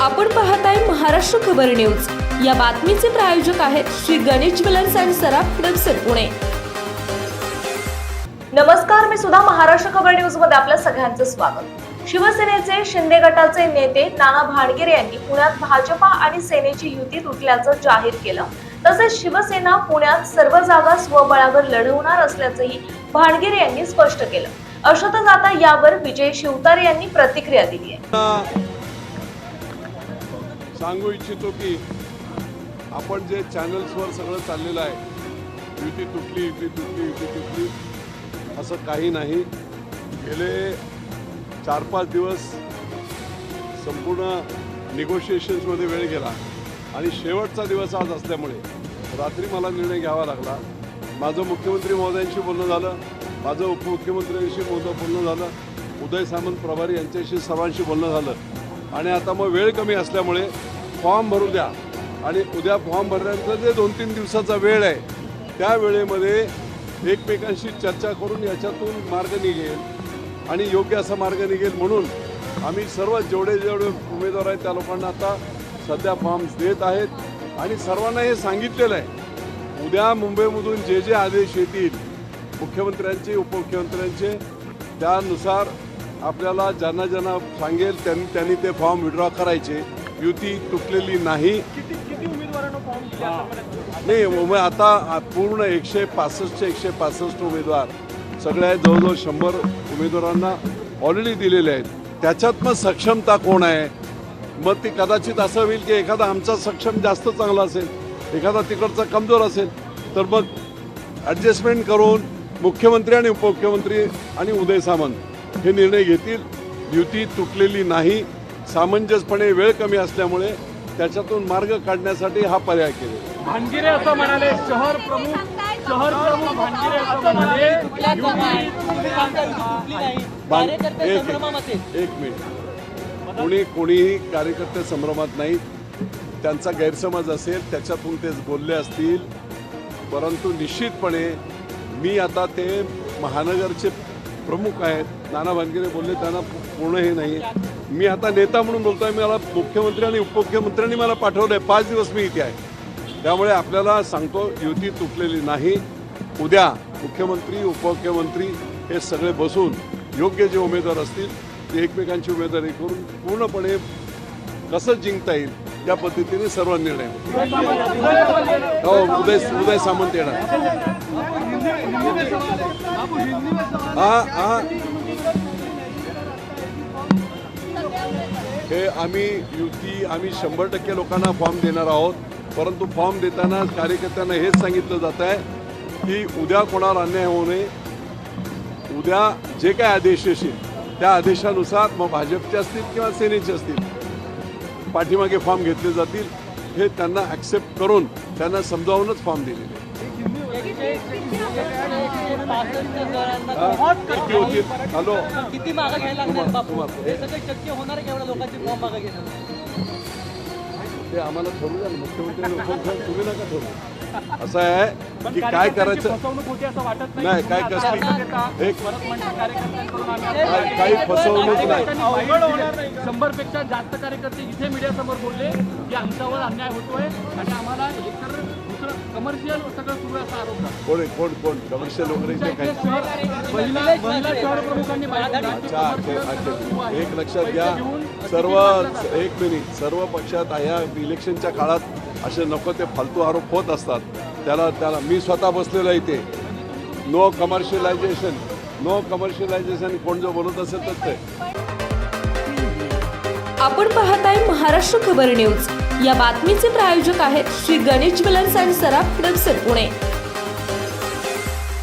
आपण पाहताय महाराष्ट्र खबर न्यूज। या बातमीचे प्रायोजक आहेत श्री गणेश ज्वेलर्स अँड सराफ हडपसर पुणे। नमस्कार, मी सुद्धा महाराष्ट्र खबर न्यूज मध्ये आपल्या सगळ्यांचं स्वागत। शिवसेनेचे शिंदे गटाचे नेते नाना भानगिरे यांनी पुण्यात भाजपा आणि सेनेची युती तुटल्याचं जाहीर केलं। तसेच शिवसेना पुण्यात सर्व जागा स्वबळावर लढवणार असल्याचंही भानगिरे यांनी स्पष्ट केलं। अशातच आता यावर विजय शिवतारे यांनी प्रतिक्रिया दिली आहे। सांगू इच्छितो की आपण जे चॅनल्सवर सगळं चाललेलं आहे, युती तुटली युती तुटली युती तुटली असं काही नाही। गेले 4-5 दिवस संपूर्ण निगोशिएशन्समध्ये वेळ गेला आणि शेवटचा दिवस आज असल्यामुळे रात्री मला निर्णय घ्यावा लागला। माझं मुख्यमंत्री महोदयांशी बोलणं झालं, माझं उपमुख्यमंत्र्यांशी बोलणं झालं, उदय सामंत प्रभारी यांच्याशी सर्वांशी बोलणं झालं आणि आता मग वेळ कमी असल्यामुळे फॉर्म भरू द्या आणि उद्या फॉर्म भरण्याचा जे 2-3 दिवसाचा वेळ आहे त्या वेळेमध्ये एकमेकांशी चर्चा करून याच्यातून मार्ग निघेल आणि योग्य असा मार्ग निघेल म्हणून आम्ही सर्व जेवढे उमेदवार आहेत त्या लोकांना आता सध्या फॉर्म्स देत आहेत आणि सर्वांना हे सांगितलेलं आहे उद्या मुंबईमधून जे जे आदेश येतील मुख्यमंत्र्यांचे उपमुख्यमंत्र्यांचे त्यानुसार आपल्याला ज्यांना ज्यांना सांगेल त्यांनी ते फॉर्म विड्रॉ करायचे। युती तुटलेली नाही। किती उमेदवारांना फॉर्म नाही आता पूर्ण 165 उमेदवार सगळ्या जवळजवळ 100 उमेदवारांना ऑलरेडी दिलेले आहेत। त्याच्यात मग सक्षमता कोण आहे, मग ती कदाचित असं होईल की एखादा आमचा सक्षम जास्त चांगला असेल, एखादा तिकडचा कमजोर असेल, तर मग ॲडजस्टमेंट करून मुख्यमंत्री आणि उपमुख्यमंत्री आणि उदय सामंत हे निर्णय घेतील। युती तुटलेली नाही, सामंजस्यपणे वेळ कमी असल्यामुळे त्याच्यातून मार्ग काढण्यासाठी हा पर्याय केला। भानगिरे असं म्हणाले, शहर प्रमुख भानगिरे असं म्हणाले एक मिनिट, कोणीही कार्यकर्ते संभ्रमात नाहीत। त्यांचा गैरसमज असेल त्याच्यातून ते बोलले असतील, परंतु निश्चितपणे मी आता ते महानगरचे प्रमुख आहेत, नाना भानगिरे बोलले त्यांना पूर्ण हे नाही। मी आता नेता म्हणून बोलतोय, मला मुख्यमंत्री आणि उपमुख्यमंत्र्यांनी मला पाठवलंय, 5 दिवस मी इथे आहे। त्यामुळे आपल्याला सांगतो युती तुटलेली नाही। उद्या मुख्यमंत्री उपमुख्यमंत्री हे सगळे बसून योग्य जे उमेदवार असतील ते एकमेकांची उमेदवारी करून पूर्णपणे कसं जिंकता येईल या पद्धतीने सर्व निर्णय उदय सामंत येणार। हे आम्ही 100% लोकांना फॉर्म देणार आहोत, परंतु फॉर्म देताना कार्यकर्त्यांना हेच सांगितलं जात आहे की उद्या कोणावर अन्याय होऊ नये। उद्या जे काय आदेश येतील त्या आदेशानुसार मग भाजपचे असतील किंवा सेनेचे असतील पाठीमागे फॉर्म घेतले जातील, हे त्यांना ॲक्सेप्ट करून त्यांना समजावूनच फॉर्म दिलेले। हॅलो, किती मागे घ्यायला लागणार बापू? हे सगळं शक्य होणार आहे केवढ्या लोकांची फॉर्म मागे घेणं? ते आम्हाला ठरवू द्या, मुख्यमंत्री उपमुख्यमंत्री तुम्ही नका ठरवू। असं आहे की काय करायचं नाही, काय कसली काही फसवणूक नाही। 100 पेक्षा जास्त कार्यकर्ते इथे मीडिया समोर बोलले की आमच्यावर अन्याय होतोय आणि आम्हाला एकतर दुसरं कमर्शियल सगळं सुरू आहे असा आरोप झाला। कोण कमर्शियल वगैरे काही महिला शहर प्रमुखांनी एक लक्षात घ्या, सर्व पक्षात ह्या इलेक्शनच्या काळात असे नको ते फालतू आरोप होत असतात। त्याला मी स्वतः बसलेला इथे नो कमर्शियलायझेशन कोण जो बोलत असेल तर ते। आपण पाहताय महाराष्ट्र खबर न्यूज। या बातमीचे प्रायोजक आहेत Shri Ganesh jewellers and Saraf Hadapsar Pune.